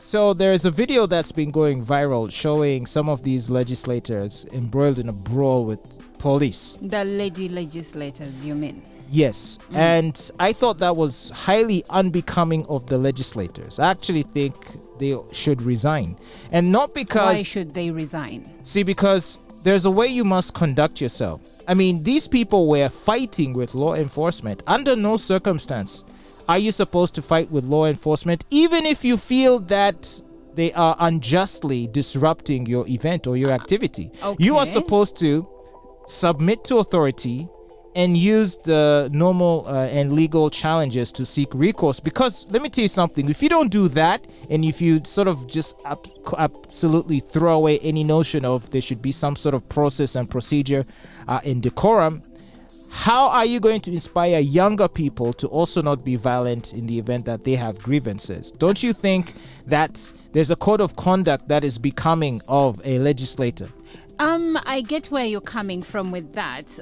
So there's a video that's been going viral showing some of these legislators embroiled in a brawl with police. The lady legislators, you mean? Yes, and I thought that was highly unbecoming of the legislators. I actually think they should resign. And not because... Why should they resign? See, because there's a way you must conduct yourself. I mean, these people were fighting with law enforcement. Under no circumstance are you supposed to fight with law enforcement, even if you feel that they are unjustly disrupting your event or your activity. Okay. You are supposed to submit to authority and use the normal and legal challenges to seek recourse. Because let me tell you something, if you don't do that, and if you sort of just absolutely throw away any notion of there should be some sort of process and procedure in decorum, how are you going to inspire younger people to also not be violent in the event that they have grievances? Don't you think that there's a code of conduct that is becoming of a legislator? I get where you're coming from with that.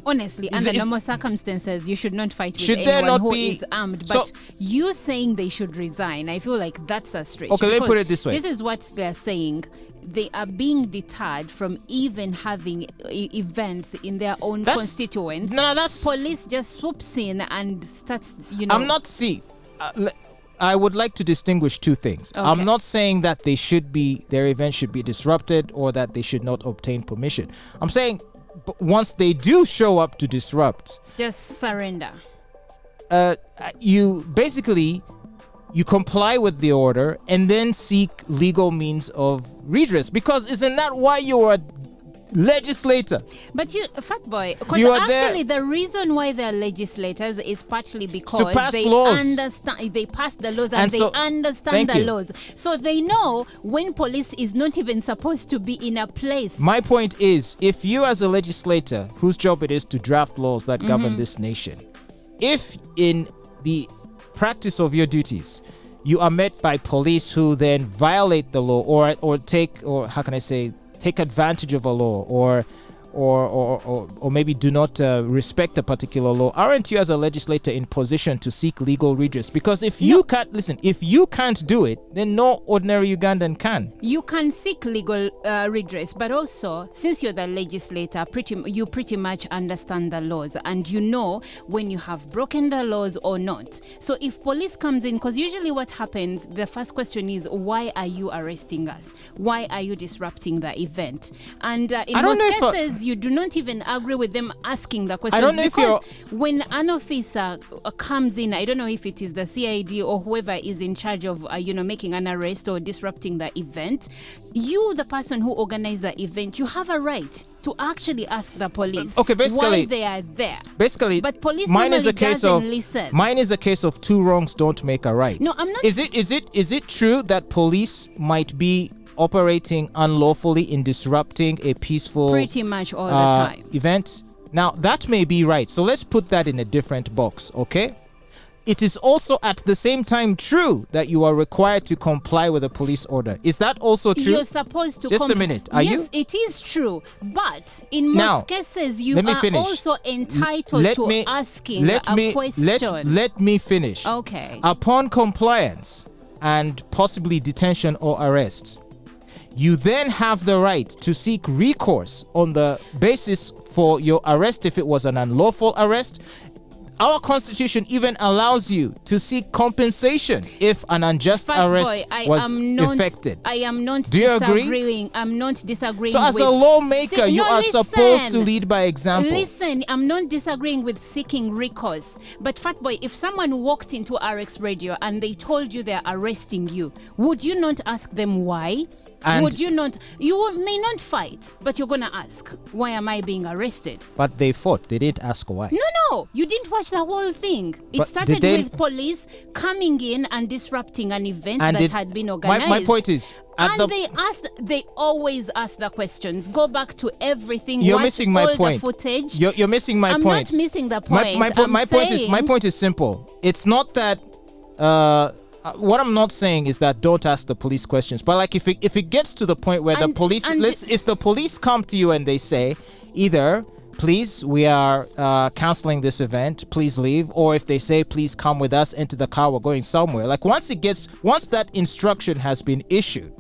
Honestly, under normal circumstances, you should not fight with anyone who is armed. But you saying they should resign, I feel like that's a stretch. Okay, let me put it this way. This is what they're saying. They are being deterred from even having events in their own constituents. No, that's... Police just swoops in and starts, I'm not... I would like to distinguish two things. Okay. I'm not saying that their event should be disrupted or that they should not obtain permission. I'm saying... But once they do show up to disrupt, just surrender. You comply with the order and then seek legal means of redress. Because isn't that why you're a legislator? But Fatboy, because the reason why they're legislators is partly because they pass the laws and they understand the laws. So they know when police is not even supposed to be in a place. My point is, if you as a legislator, whose job it is to draft laws that govern this nation, if in the practice of your duties, you are met by police who then violate the law or take advantage of a law or maybe do not respect a particular law, aren't you as a legislator in position to seek legal redress? Because if you can't do it, then no ordinary Ugandan can. You can seek legal redress, but also since you're the legislator, you pretty much understand the laws and you know when you have broken the laws or not. So if police comes in, because usually what happens, the first question is, why are you arresting us? Why are you disrupting the event? And in most cases, you do not even agree with them asking the questions. I don't know because when an officer comes in, I don't know if it is the CID or whoever is in charge of making an arrest or disrupting the event, you, the person who organized the event, you have a right to actually ask the police why they are there. Basically, but police doesn't listen. Mine is a case of two wrongs don't make a right. No, I'm not. Is it true that police might be operating unlawfully in disrupting a peaceful pretty much all the time event? Now that may be right, so let's put that in a different box. Okay, it is also at the same time true that you are required to comply with a police order. Is that also true? You're supposed to just a minute. Are you? Yes, it is true, but in most cases you are also entitled to asking a question. Let me finish. Okay. Upon compliance and possibly detention or arrest, you then have the right to seek recourse on the basis for your arrest if it was an unlawful arrest. Our constitution even allows you to seek compensation if an unjust arrest was effected. I am not Do you disagreeing. Agree? I'm not disagreeing. So as a lawmaker, you are supposed to lead by example. Listen, I'm not disagreeing with seeking recourse. But Fatboy, if someone walked into RX Radio and they told you they're arresting you, would you not ask them why? Would you not? You may not fight, but you're going to ask, why am I being arrested? But they fought. They didn't ask why. No. You didn't watch the whole thing. It started with police coming in and disrupting an event that had been organized. My point is... they always ask the questions. Go back to everything. You're missing my point. The footage. You're missing my point. I'm not missing the point. My point is simple. It's not that... what I'm not saying is that don't ask the police questions, but like if it gets to the point where if the police come to you and they say either please, we are canceling this event, please leave. Or if they say, please come with us into the car, we're going somewhere. Like once that instruction has been issued,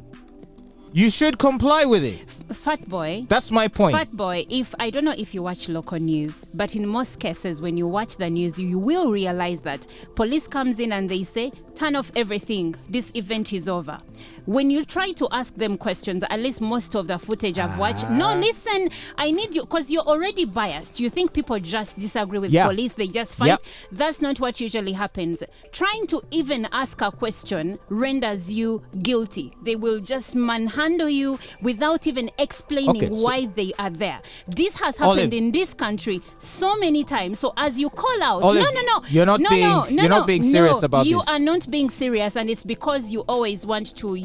you should comply with it. Fatboy. That's my point. Fatboy, if I don't know if you watch local news, but in most cases when you watch the news, you will realize that police comes in and they say, turn off everything, this event is over. When you try to ask them questions, at least most of the footage I've watched, no, listen, I need you, because you're already biased. You think people just disagree with police, they just fight. That's not what usually happens. Trying to even ask a question renders you guilty. They will just manhandle you without even explaining why they are there. This has happened in this country so many times. So as you call out, no, you're not being serious about you this. You are not being serious, and it's because you always want to,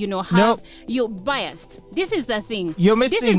you're biased. This is the thing. You're missing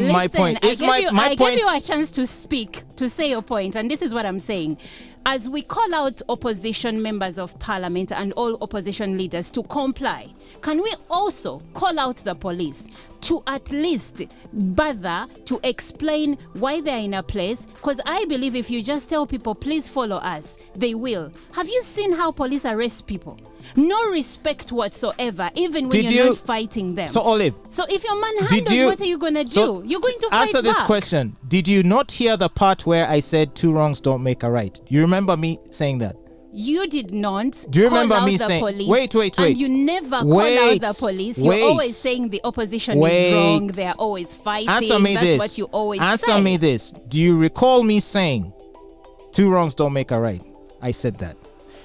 my point. I gave you a chance to speak, to say your point, and this is what I'm saying. As we call out opposition members of parliament and all opposition leaders to comply, can we also call out the police to at least bother to explain why they're in a place? Because I believe if you just tell people, please follow us, they will. Have you seen how police arrest people? No respect whatsoever, even when you're not fighting them. So, Olive. So if you're manhandled, what are you going to do? You're going to fight answer this back. question. Did you not hear the part where I said two wrongs don't make a right? You remember me saying that? You did not. Do you remember call me out the saying? Police, Wait. And you never call out the police. You're always saying the opposition is wrong. They're always fighting. Answer me That's this. what you always say. Answer me this. Do you recall me saying two wrongs don't make a right? I said that.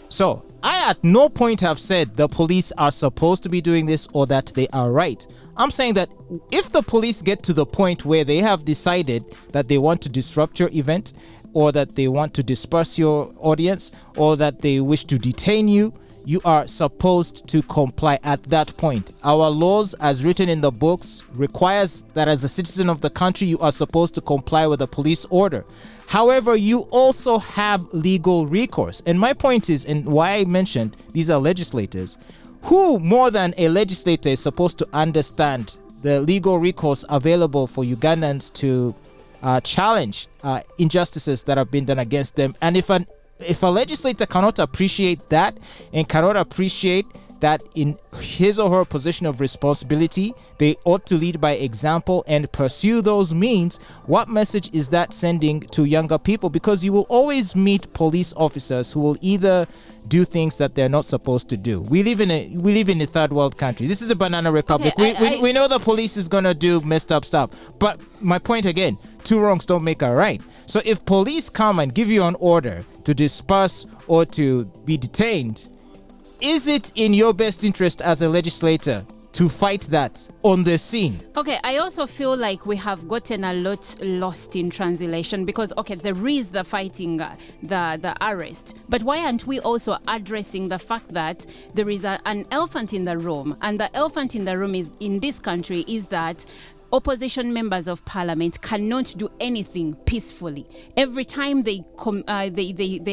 So I at no point have said the police are supposed to be doing this or that they are right. I'm saying that if the police get to the point where they have decided that they want to disrupt your event, or that they want to disperse your audience, or that they wish to detain you, you are supposed to comply at that point. Our laws, as written in the books, requires that as a citizen of the country, you are supposed to comply with a police order. However, you also have legal recourse. And my point is, and why I mentioned these are legislators, who more than a legislator is supposed to understand the legal recourse available for Ugandans to challenge injustices that have been done against them. And if a legislator cannot appreciate that, and cannot appreciate that in his or her position of responsibility, they ought to lead by example and pursue those means, what message is that sending to younger people? Because you will always meet police officers who will either do things that they're not supposed to do. We live in a third world country. This is a banana republic. Okay, we know the police is gonna do messed up stuff. But my point again, two wrongs don't make a right. So if police come and give you an order to disperse or to be detained, is it in your best interest as a legislator to fight that on the scene? Okay, I also feel like we have gotten a lot lost in translation because, there is the fighting, the arrest. But why aren't we also addressing the fact that there is an elephant in the room? And the elephant in the room is in this country is that opposition members of parliament cannot do anything peacefully. Every time they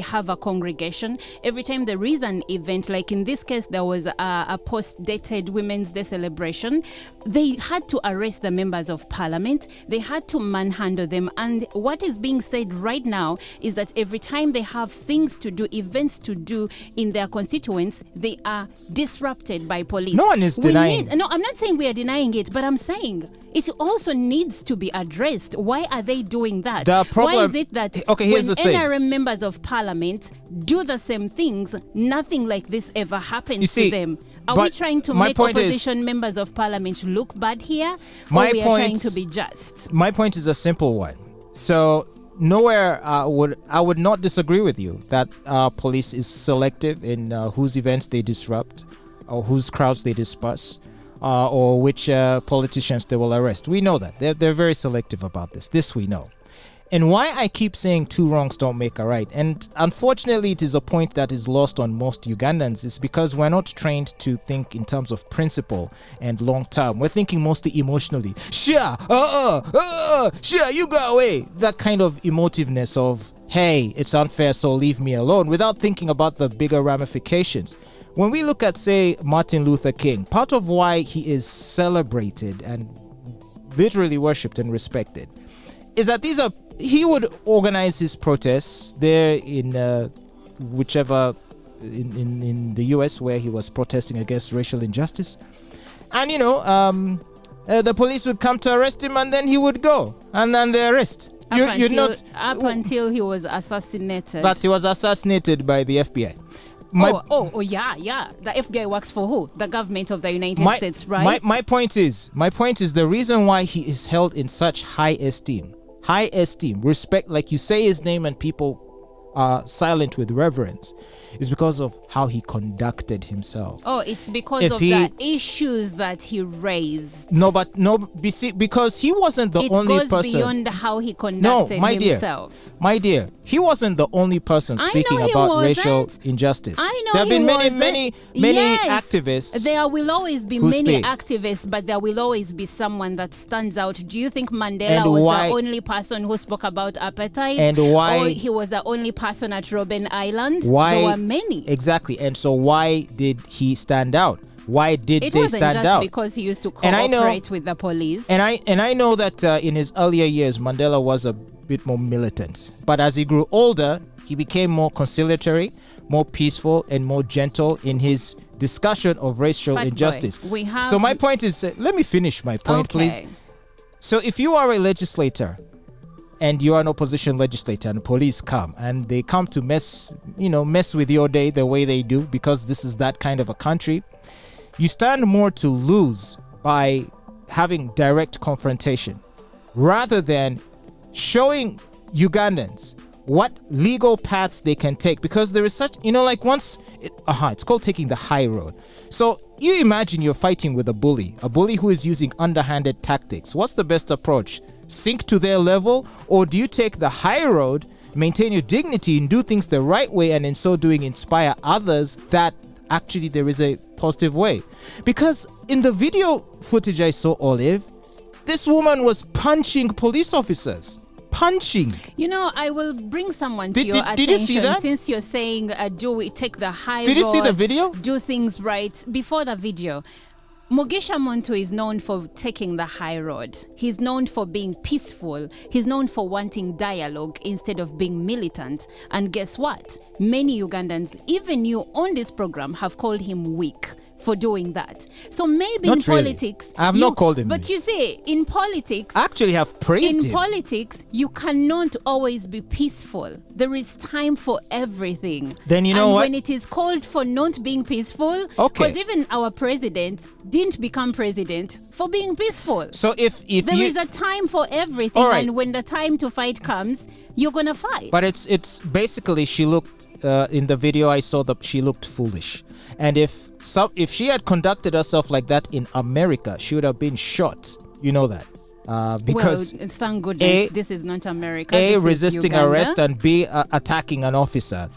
have a congregation, every time there is an event, like in this case, there was a post-dated Women's Day celebration, they had to arrest the members of parliament. They had to manhandle them. And what is being said right now is that every time they have things to do, events to do in their constituents, they are disrupted by police. No one is denying. No, I'm not saying we are denying it, but I'm saying it also needs to be addressed. Why are they doing that? Why is it that when NRM members of parliament do the same things, nothing like this ever happens to them? Are we trying to make opposition members of parliament look bad here? Or we are trying to be just? My point is a simple one. So nowhere I would not disagree with you that police is selective in whose events they disrupt or whose crowds they disperse. Or which politicians they will arrest. We know that. They're very selective about this. This we know. And why I keep saying two wrongs don't make a right, and unfortunately it is a point that is lost on most Ugandans, is because we're not trained to think in terms of principle and long term. We're thinking mostly emotionally. Sure, you go away. That kind of emotiveness of, hey, it's unfair, so leave me alone, without thinking about the bigger ramifications. When we look at, say, Martin Luther King, part of why he is celebrated and literally worshipped and respected is that he would organize his protests there in whichever in the US where he was protesting against racial injustice, and the police would come to arrest him, and then he would go, and then they arrest. Up until he was assassinated. But he was assassinated by the FBI. Yeah. The FBI works for who? The government of the United States, right? My point is the reason why he is held in such high esteem, respect, like you say his name and people are silent with reverence, is because of how he conducted himself. Oh, it's because of the issues that he raised. Because he wasn't the only person. It goes beyond how he conducted himself. My dear, he wasn't the only person speaking about racial injustice. I know there have been many activists. There will always be many activists, but there will always be someone that stands out. Do you think Mandela was the only person who spoke about apartheid? And why? Or he was the only person at Robben Island? Why? There were many. Exactly. And so why did he stand out? Why did they stand out? It wasn't just because he used to cooperate with the police. And I know that in his earlier years, Mandela was a bit more militant. But as he grew older, he became more conciliatory, more peaceful, and more gentle in his discussion of racial injustice. So my point is, let me finish my point, please. So if you are a legislator and you are an opposition legislator and police come and they come to mess with your day the way they do, because this is that kind of a country, you stand more to lose by having direct confrontation rather than showing Ugandans what legal paths they can take, because there is such, it's called taking the high road. So you imagine you're fighting with a bully who is using underhanded tactics. What's the best approach? Sink to their level, or do you take the high road, maintain your dignity and do things the right way, and in so doing inspire others that actually there is a positive way? Because in the video footage I saw, Olive, this woman was punching police officers. I will bring someone to your attention. Did you see that? Since you're saying, do we take the high road? Did you see the video? Do things right. Before the video, Mugisha Muntu is known for taking the high road. He's known for being peaceful. He's known for wanting dialogue instead of being militant. And guess what? Many Ugandans, even you on this program, have called him weak for doing that. So maybe not in politics... Really. I have not called him. But you see, in politics... I actually have praised him. In politics, you cannot always be peaceful. There is time for everything. Then you know what? And when it is called for not being peaceful... Because even our president didn't become president for being peaceful. So if there is a time for everything, and when the time to fight comes, you're going to fight. But it's basically, she looked... in the video I saw that she looked foolish. And if she had conducted herself like that in America, she would have been shot. You know that. Because thank goodness this is not America. This resisting is arrest, and B, attacking an officer.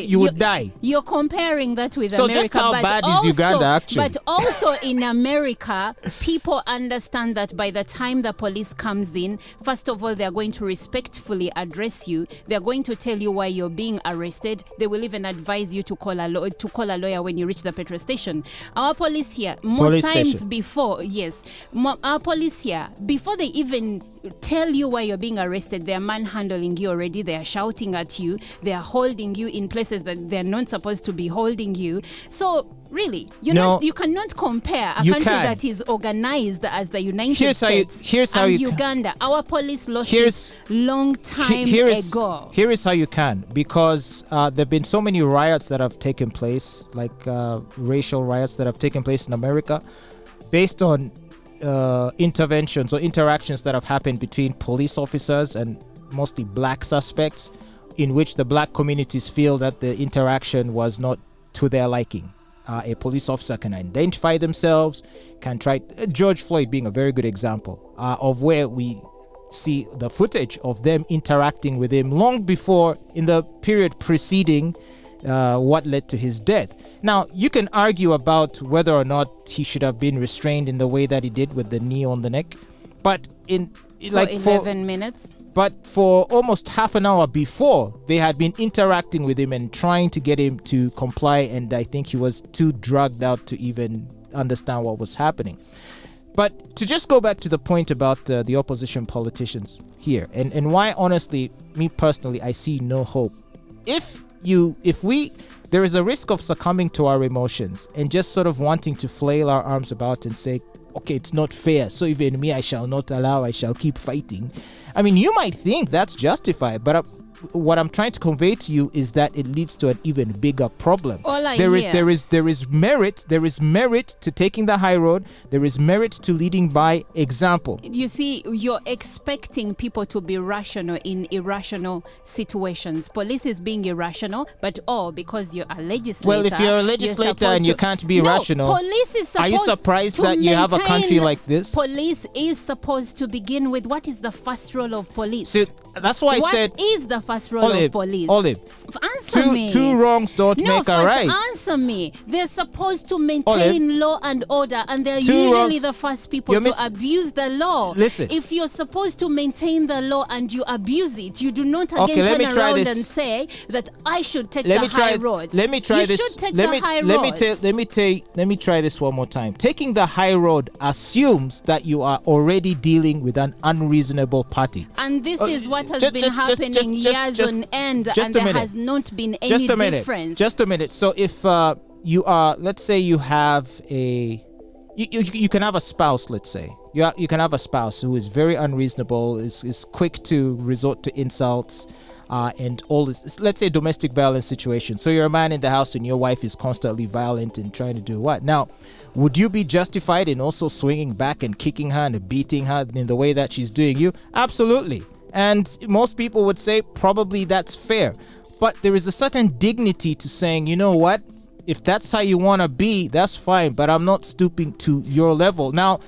You would die. You're comparing that with so America. So just how bad is Uganda actually? But also in America, people understand that by the time the police comes in, first of all, they're going to respectfully address you. They're going to tell you why you're being arrested. They will even advise you to call a lawyer when you reach the petrol station. Our police here, our police here, before they even tell you why you're being arrested, they're manhandling you already. They are shouting at you. They are holding you in places that they're not supposed to be holding you. So really, you cannot compare a country that is organized as the United States and Uganda. Our police lost this long time ago. Here is how you can, because there have been so many riots that have taken place, like racial riots that have taken place in America, based on interventions or interactions that have happened between police officers and mostly black suspects, in which the black communities feel that the interaction was not to their liking. A police officer can identify themselves, can try... George Floyd being a very good example of where we see the footage of them interacting with him long before, in the period preceding what led to his death. Now, you can argue about whether or not he should have been restrained in the way that he did with the knee on the neck, but for 11 minutes. But for almost half an hour before, they had been interacting with him and trying to get him to comply, and I think he was too drugged out to even understand what was happening. But to just go back to the point about the opposition politicians here, and why, honestly, me personally, I see no hope. There is a risk of succumbing to our emotions and just sort of wanting to flail our arms about and say, okay, it's not fair, so even me I shall not allow, I shall keep fighting. I mean, you might think that's justified, but what I'm trying to convey to you is that it leads to an even bigger problem. There is merit to taking the high road. There is merit to leading by example. You see, you're expecting people to be rational in irrational situations. Police is being irrational, but because you're a legislator. Well, if you're a legislator and you can't be rational, police is supposed are you surprised that you have a country like this? Police is supposed to begin with what is the first role of police? So that's why I said. What is the first role of police? Answer me. Two wrongs don't make a right. Answer me. They're supposed to maintain law and order, and they're usually the first people to abuse the law. Listen. If you're supposed to maintain the law and you abuse it, you do not again turn around and say that I should take the high road. Let me try this. You should take the high road. Let me try this one more time. Taking the high road assumes that you are already dealing with an unreasonable party. And this is what has been happening years on end, and there has not been any difference. Just a minute. So if you are, let's say you have you can have a spouse, let's say. You can have a spouse who is very unreasonable, is quick to resort to insults, and all this, let's say domestic violence situation. So you're a man in the house and your wife is constantly violent and trying to do what? Now, would you be justified in also swinging back and kicking her and beating her in the way that she's doing you? Absolutely. And most people would say probably that's fair. But there is a certain dignity to saying, you know what? If that's how you want to be, that's fine. But I'm not stooping to your level. Now,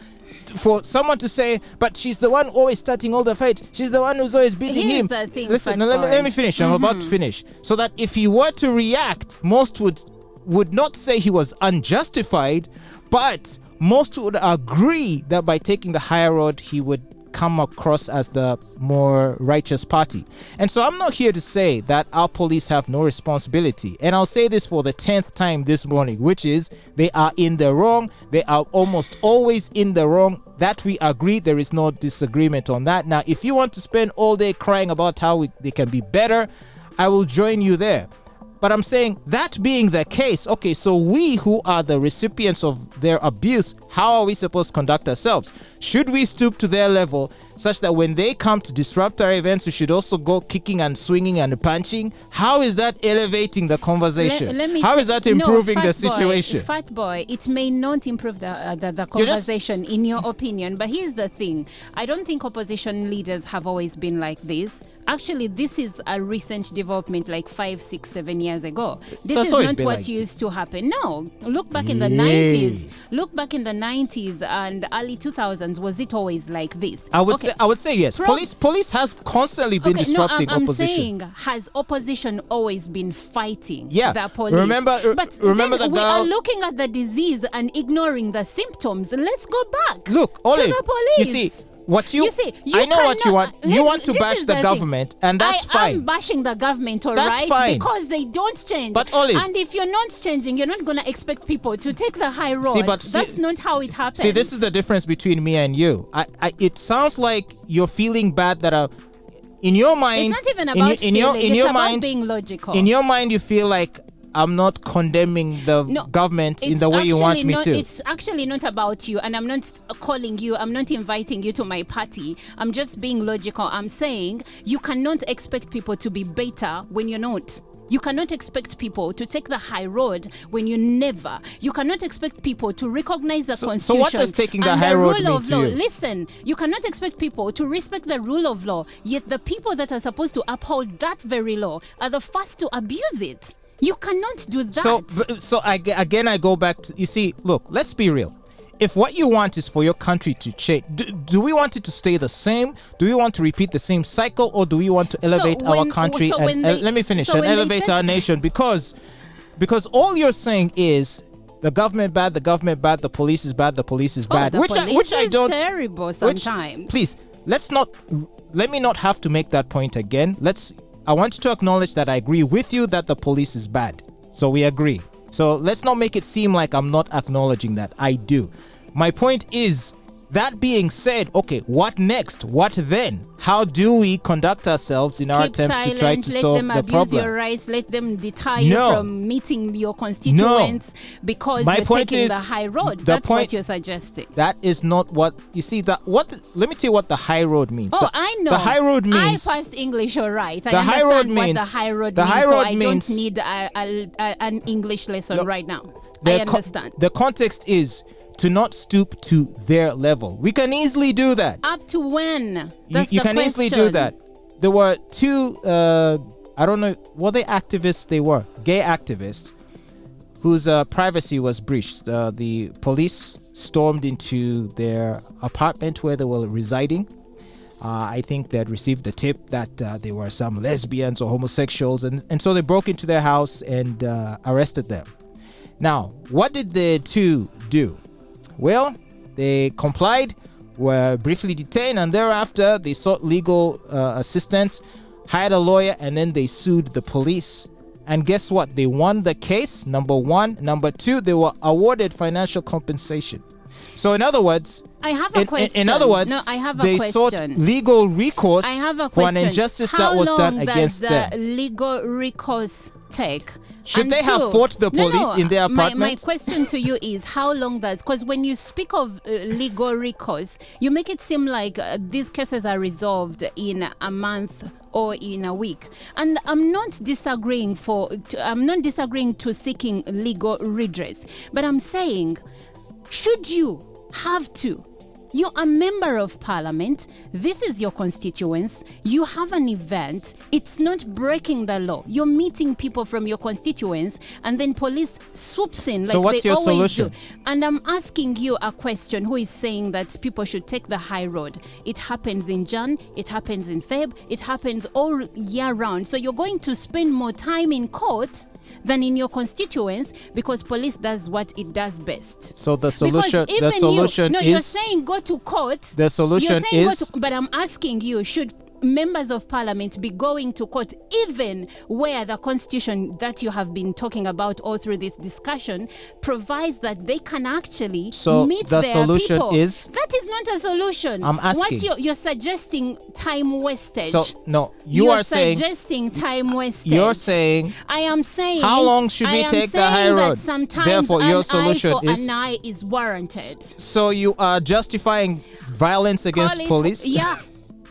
for someone to say, but she's the one always starting all the fights. She's the one who's always beating him. Listen, let me finish. I'm about to finish. So that if he were to react, most would not say he was unjustified, but most would agree that by taking the higher road, he would come across as the more righteous party. And so I'm not here to say that our police have no responsibility. And I'll say this for the 10th time this morning, which is they are in the wrong. They are almost always in the wrong. That we agree. There is no disagreement on that. Now, if you want to spend all day crying about how they can be better, I will join you there. But I'm saying that being the case, okay, so we who are the recipients of their abuse, how are we supposed to conduct ourselves? Should we stoop to their level such that when they come to disrupt our events, we should also go kicking and swinging and punching? How is that elevating the conversation? How is that improving the situation? Fatboy, it may not improve the conversation in your opinion, but here's the thing. I don't think opposition leaders have always been like this. Actually, this is a recent development, like 5, 6, 7 years ago. This is not what used to happen. No, look back in the 90s. Look back in the 90s and early 2000s. Was it always like this? I would say yes. Police has constantly been disrupting opposition. I'm saying, has opposition always been fighting the police? Remember we are looking at the disease and ignoring the symptoms. Let's go back. Look, to the police. You see. I know what you want. You want to bash the government, and that's fine. I'm bashing the government, all right? Fine. Because they don't change. But Olive, and if you're not changing, you're not going to expect people to take the high road. That's not how it happens. See, this is the difference between me and you. It sounds like you're feeling bad that in your mind. It's not even about feeling. It's about being logical. In your mind, you feel like I'm not condemning the government in the way you want me to. It's actually not about you, and I'm not calling you, I'm not inviting you to my party. I'm just being logical. I'm saying you cannot expect people to be better when you're not. You cannot expect people to take the high road when you never. You cannot expect people to recognize the Constitution. So what does taking the high road mean to you? Listen, you cannot expect people to respect the rule of law, yet the people that are supposed to uphold that very law are the first to abuse it. You cannot do that. So I go back to, you see, look, let's be real. If what you want is for your country to change, do we want it to stay the same? Do we want to repeat the same cycle, or do we want to elevate our country let me finish and elevate our nation? Because all you're saying is the government bad, the police is bad, the police is bad. Which I don't. Terrible sometimes. Please, let me not have to make that point again. I want you to acknowledge that I agree with you that the police is bad. So we agree. So let's not make it seem like I'm not acknowledging that. I do. My point is, That being said, okay, what next? What then? How do we conduct ourselves in our Keep attempts silent, to try to solve the let them abuse problem? your rights, let them deter you from meeting your constituents because My you're point taking is, the high road. the That's point- what you're suggesting. That is not what you see. Let me tell you what the high road means. Oh, The- I know. The high road means I passed English, all right. The I high understand road what means- the high road the means, high so road I means- don't need an English lesson Look, right now. the I co- understand. the context is to not stoop to their level. We can easily do that. Up to when? You That's you the can easily do question. that. There were two, I don't know, were they activists? They were gay activists whose privacy was breached. The police stormed into their apartment where they were residing. I think they had received a tip that there were some lesbians or homosexuals, and so they broke into their house and arrested them. Now, what did the two do? Well, they complied, were briefly detained, and thereafter they sought legal assistance, hired a lawyer, and then they sued the police. And guess what? They won the case, number one. Number two, they were awarded financial compensation. So in other words, I have a question. in other words, No, I have a they question. sought legal recourse I have a for question. an injustice that was done against How long them. does the legal recourse take? Should they have fought the police in their apartment? My question to you is how long does, because when you speak of legal recourse, you make it seem like these cases are resolved in a month or in a week. And I'm not disagreeing to seeking legal redress, but I'm saying, should you have to? You're a member of parliament. This is your constituents. You have an event. It's not breaking the law. You're meeting people from your constituents, and then police swoops in like So what's they your always solution? do. And I'm asking you a question who is saying that people should take the high road. It happens in Jan, it happens in Feb, it happens all year round. So you're going to spend more time in court than in your constituents because police does what it does best. So the Because solution, even you're is saying go to court. the solution You're saying is but I'm asking you, should members of parliament be going to court even where the constitution that you have been talking about all through this discussion provides that they can actually So meet the their solution people? is- That is not a solution. I'm asking. What you're suggesting time wastage. So no, you're saying suggesting time wastage. you're saying I am saying how long should we I am take the saying high that road? Sometimes Therefore, your an solution eye for is an eye is warranted. so you are justifying violence against Call it- police. Yeah,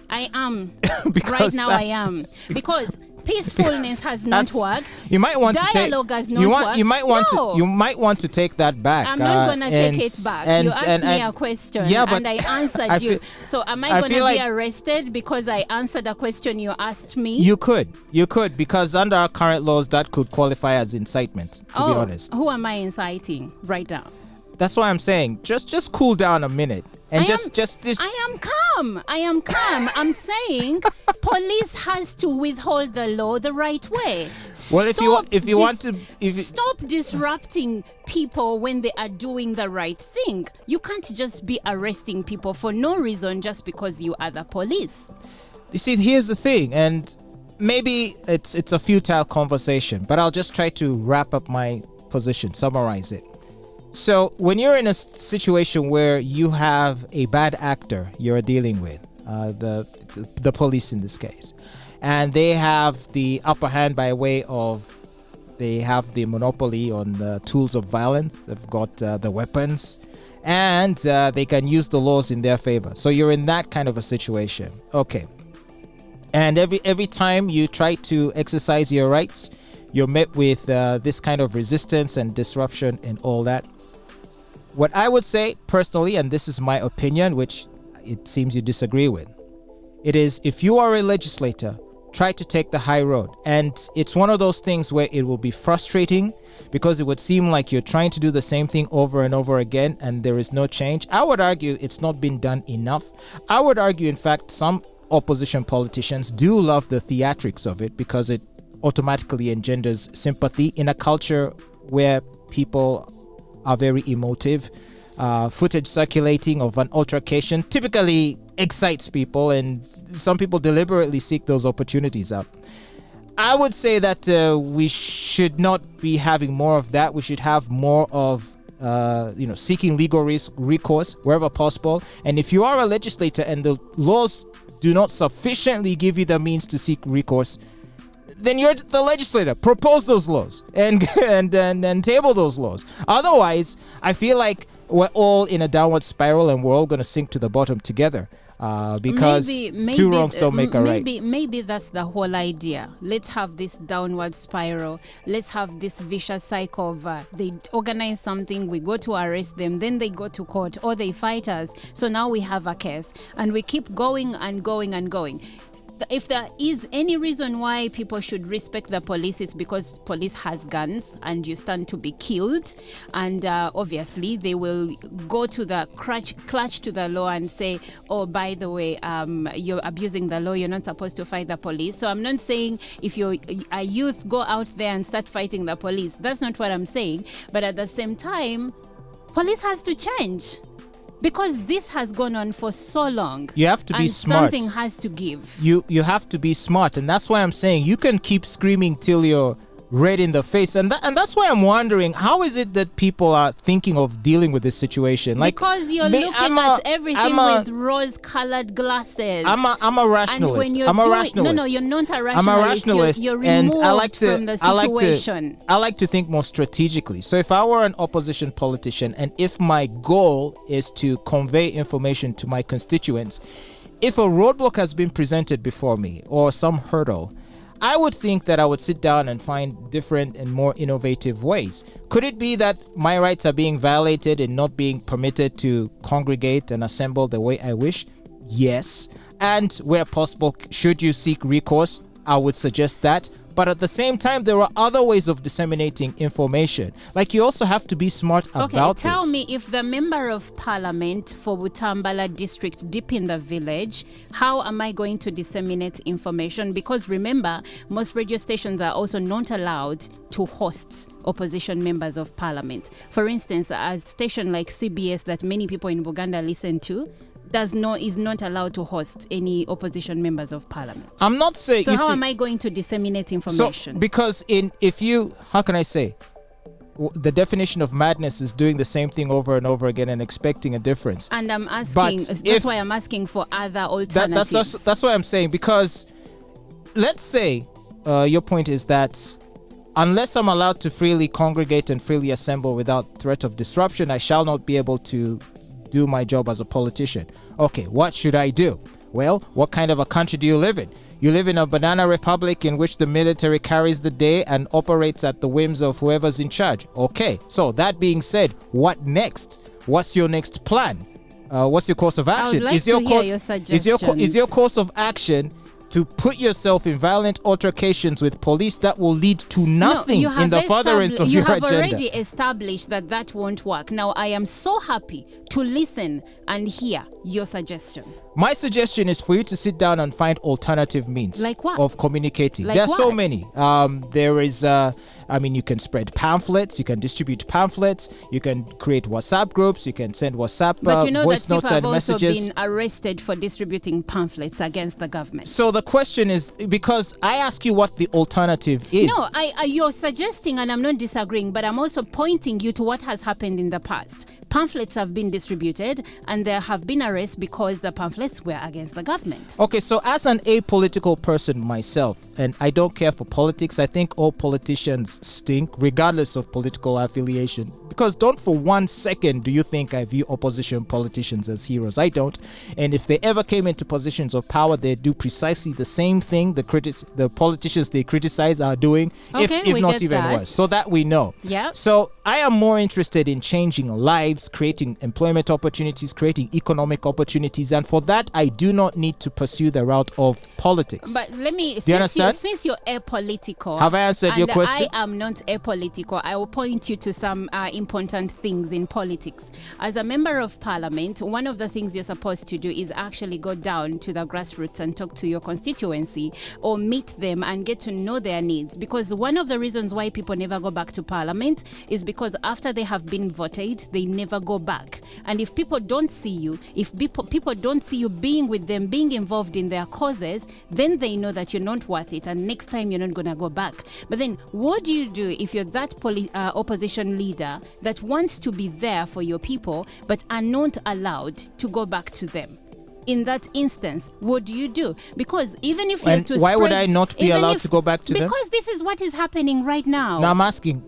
I am. Because Right now, I that's- am. Because peacefulness has not That's- worked. You might want Dialogue to take. has not you want. worked. You might want No. to. You might want to take that back. I'm not gonna take and- it back. And, You asked and, me and- a question, yeah, but and I answered I you. feel- So am I I gonna be feel like- arrested because I answered a question you asked me? You could, because under our current laws, that could qualify as incitement. To be honest, Who am I inciting right now? that's why I'm saying just cool down a minute and I just am calm. I'm saying police has to withhold the law the right way. Well, if you want to, Stop disrupting people when they are doing the right thing. You can't just be arresting people for no reason just because you are the police. you see, here's the thing, and maybe it's a futile conversation, but I'll just try to wrap up my position, summarize it. So when you're in a situation where you have a bad actor you're dealing with, the police in this case, and they have the upper hand by way of they have the monopoly on the tools of violence, they've got the weapons, and they can use the laws in their favor. So you're in that kind of a situation. Okay. And every time you try to exercise your rights, you're met with this kind of resistance and disruption and all that. What I would say personally, and this is my opinion, which it seems you disagree with, it is if you are a legislator, try to take the high road. And it's one of those things where it will be frustrating because it would seem like you're trying to do the same thing over and over again and there is no change. I would argue it's not been done enough. I would argue, in fact, some opposition politicians do love the theatrics of it because it automatically engenders sympathy in a culture where people are very emotive. Footage circulating of an altercation typically excites people, and some people deliberately seek those opportunities out. I would say that we should not be having more of that. We should have more of seeking legal recourse wherever possible. And if you are a legislator and the laws do not sufficiently give you the means to seek recourse, then you're the legislator. Propose those laws and table those laws. Otherwise, I feel like we're all in a downward spiral and we're all going to sink to the bottom together. Because maybe, two wrongs don't make a right. Maybe that's the whole idea. Let's have this downward spiral. Let's have this vicious cycle of they organize something, we go to arrest them, then they go to court or they fight us. So now we have a case and we keep going and going and going. If there is any reason why people should respect the police, it's because police has guns and you stand to be killed. And obviously they will go to the clutch to the law and say, oh, by the way, you're abusing the law. You're not supposed to fight the police. So I'm not saying if you're a youth, go out there and start fighting the police. That's not what I'm saying. But at the same time, police has to change. Because this has gone on for so long. You have to be smart. Something has to give. You have to be smart. And that's why I'm saying you can keep screaming till you're red in the face. And that's why I'm wondering, how is it that people are thinking of dealing with this situation? Like, because you're looking at everything with rose-colored glasses. I'm a rationalist. And when I'm a rationalist. No, you're not a rationalist. I'm a rationalist. You're removed from the situation. I like to think more strategically. So if I were an opposition politician and if my goal is to convey information to my constituents, if a roadblock has been presented before me or some hurdle, I would think that I would sit down and find different and more innovative ways. Could it be that my rights are being violated and not being permitted to congregate and assemble the way I wish? Yes. And where possible, should you seek recourse, I would suggest that. But at the same time, there are other ways of disseminating information. Like, you also have to be smart about this. Okay, tell me, if the member of parliament for Butambala district deep in the village, how am I going to disseminate information? Because remember, most radio stations are also not allowed to host opposition members of parliament. For instance, a station like CBS that many people in Uganda listen to is not allowed to host any opposition members of parliament. I'm not saying. So how am I going to disseminate information? So, because how can I say, the definition of madness is doing the same thing over and over again and expecting a difference. And I'm asking. That's why I'm asking for other alternatives. That's what I'm saying. Because let's say your point is that unless I'm allowed to freely congregate and freely assemble without threat of disruption, I shall not be able to do my job as a politician. Okay, what should I do? Well, what kind of a country do you live in? You live in a banana republic in which the military carries the day and operates at the whims of whoever's in charge. Okay, so that being said, what next? What's your next plan? What's your course of action? I would like to hear your suggestions. Is your course of action to put yourself in violent altercations with police that will lead to nothing in the furtherance of your agenda? You have already established that won't work. Now, I am so happy to listen and hear your suggestion. My suggestion is for you to sit down and find alternative means of communicating. Like there are what? so many. There is, you can spread pamphlets, you can distribute pamphlets, you can create WhatsApp groups, you can send WhatsApp voice notes and messages. But you know that people have also been arrested for distributing pamphlets against the government. So the question is, because I ask you what the alternative is. No, you're suggesting, and I'm not disagreeing, but I'm also pointing you to what has happened in the past. Pamphlets have been distributed and there have been arrests because the pamphlets were against the government. Okay, so as an apolitical person myself, and I don't care for politics, I think all politicians stink, regardless of political affiliation. Because don't for 1 second do you think I view opposition politicians as heroes. I don't. And if they ever came into positions of power, they do precisely the same thing the politicians they criticize are doing, if not even worse. So that we know. Yeah. So I am more interested in changing lives, creating employment opportunities, creating economic opportunities, and for that I do not need to pursue the route of politics. But let me, do you understand? Since you're apolitical, have I answered your question? I am not apolitical. I will point you to some important things in politics. As a member of parliament, one of the things you're supposed to do is actually go down to the grassroots and talk to your constituency or meet them and get to know their needs. Because one of the reasons why people never go back to parliament is because after they have been voted, they never never go back. And if people don't see you, if people don't see you being with them, being involved in their causes, then they know that you're not worth it, and next time you're not going to go back. But then what do you do if you're that opposition leader that wants to be there for your people but are not allowed to go back to them? In that instance, what do you do? Because even if you're to why would I not be allowed to go back to them? Because this is what is happening right now. Now I'm asking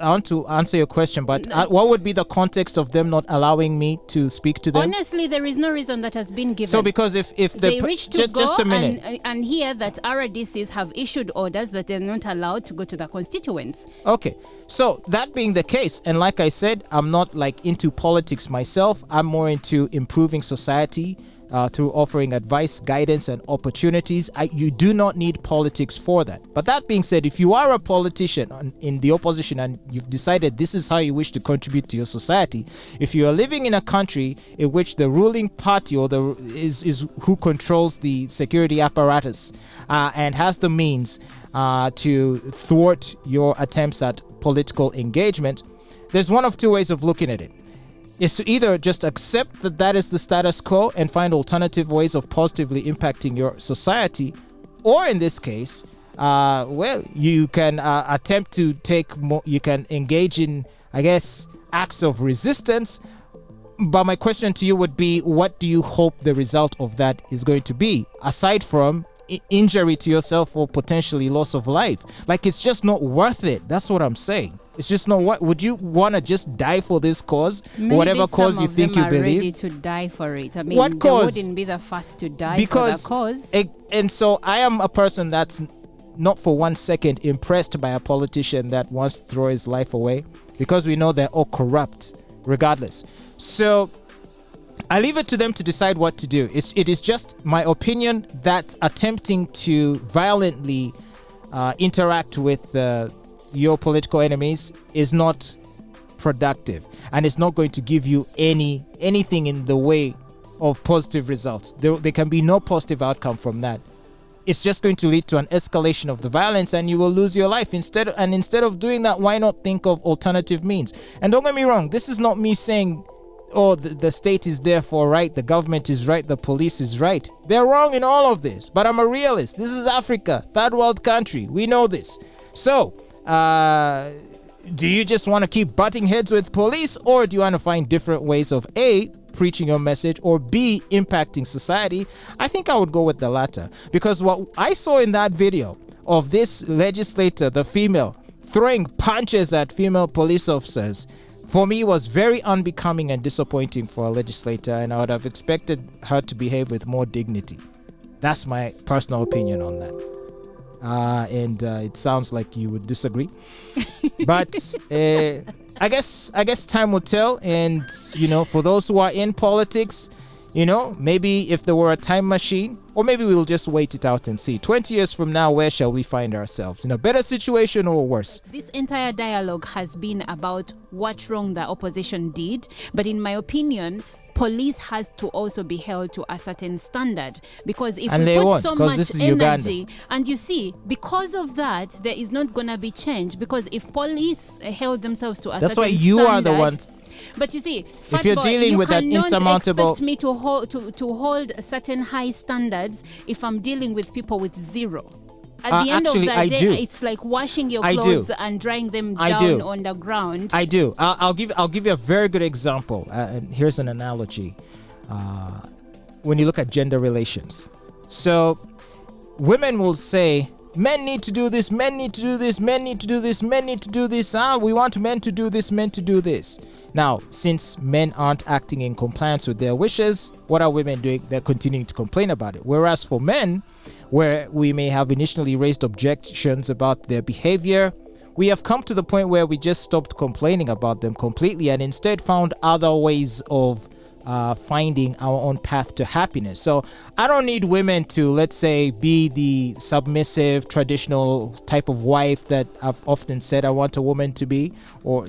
I want to answer your question, but what would be the context of them not allowing me to speak to them? Honestly, there is no reason that has been given. So because if they reach to go just a minute. and hear that RDCs have issued orders that they're not allowed to go to the constituents. Okay, so that being the case, and like I said, I'm not like into politics myself. I'm more into improving society. Through offering advice, guidance, and opportunities. You do not need politics for that. But that being said, if you are a politician in the opposition and you've decided this is how you wish to contribute to your society, if you are living in a country in which the ruling party or is who controls the security apparatus and has the means to thwart your attempts at political engagement, there's one of two ways of looking at it. Is to either just accept that that is the status quo and find alternative ways of positively impacting your society, or in this case, you can attempt to take more, you can engage in, I guess, acts of resistance. But my question to you would be, what do you hope the result of that is going to be, aside from injury to yourself or potentially loss of life? Like, it's just not worth it. That's what I'm saying. It's just not what. Would you want to just die for this cause? Maybe whatever cause you think you believe? Ready to die for it. I mean, what cause? They wouldn't be the first to die because, for the cause. And so I am a person that's not for 1 second impressed by a politician that wants to throw his life away, because we know they're all corrupt regardless. So I leave it to them to decide what to do. It is just my opinion that attempting to violently interact with your political enemies is not productive, and it's not going to give you anything in the way of positive results. There can be no positive outcome from that. It's just going to lead to an escalation of the violence, and you will lose your life. Instead of doing that, why not think of alternative means? And don't get me wrong, this is not me saying, oh, the state is therefore right, the government is right, the police is right. They're wrong in all of this, but I'm a realist. This is Africa, third world country. We know this. So do you just want to keep butting heads with police, or do you want to find different ways of A, preaching your message, or B, impacting society? I think I would go with the latter, because what I saw in that video of this legislator, the female, throwing punches at female police officers, for me was very unbecoming and disappointing for a legislator, and I would have expected her to behave with more dignity. That's my personal opinion on that. And it sounds like you would disagree, but I guess time will tell. And for those who are in politics, maybe if there were a time machine, or maybe we'll just wait it out and see. 20 years from now, where shall we find ourselves? In a better situation or worse? This entire dialogue has been about what wrong the opposition did, but in my opinion, police has to also be held to a certain standard, because if we put so much energy, and you see, because of that, there is not going to be change, because if police held themselves to a certain standard, that's why you are the ones. But you see, if you're dealing with that insurmountable, expect me to hold certain high standards if I'm dealing with people with zero. At the end of the day, it's like washing your clothes and drying them down on the ground. I do. I'll give you a very good example. And here's an analogy. When you look at gender relations, so women will say, men need to do this, men need to do this, men need to do this, men need to do this. We want men to do this, men to do this. Now, since men aren't acting in compliance with their wishes, what are women doing? They're continuing to complain about it. Whereas for men, where we may have initially raised objections about their behavior, we have come to the point where we just stopped complaining about them completely and instead found other ways of finding our own path to happiness. So I don't need women to, let's say, be the submissive, traditional type of wife that I've often said I want a woman to be, or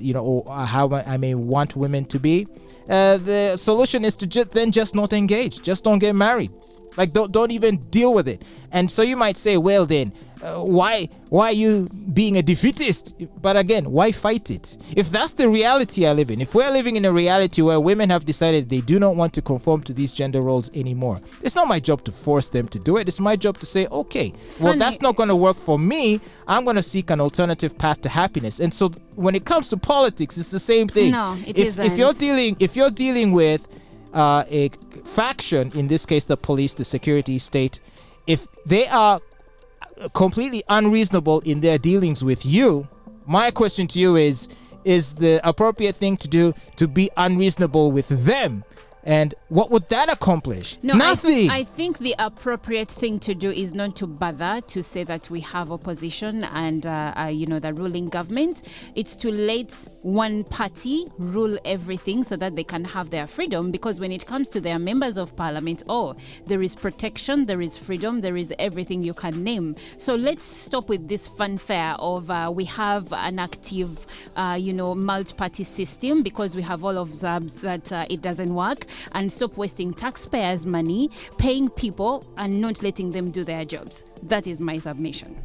how I may want women to be. The solution is to just not engage. Just don't get married. Like, don't even deal with it. And so you might say, well then, why are you being a defeatist? But again, why fight it? If that's the reality I live in, if we're living in a reality where women have decided they do not want to conform to these gender roles anymore, it's not my job to force them to do it. It's my job to say, okay, well, that's not going to work for me. I'm going to seek an alternative path to happiness. And so when it comes to politics, it's the same thing. No, If you're dealing with a faction, in this case the police, the security state, if they are completely unreasonable in their dealings with you, my question to you is the appropriate thing to do to be unreasonable with them? And what would that accomplish? No, Nothing. I think the appropriate thing to do is not to bother to say that we have opposition and, the ruling government. It's to let one party rule everything so that they can have their freedom. Because when it comes to their members of parliament, there is protection, there is freedom, there is everything you can name. So let's stop with this fanfare of we have an active, multi-party system because we have all of that it doesn't work. And stop wasting taxpayers' money, paying people and not letting them do their jobs. That is my submission.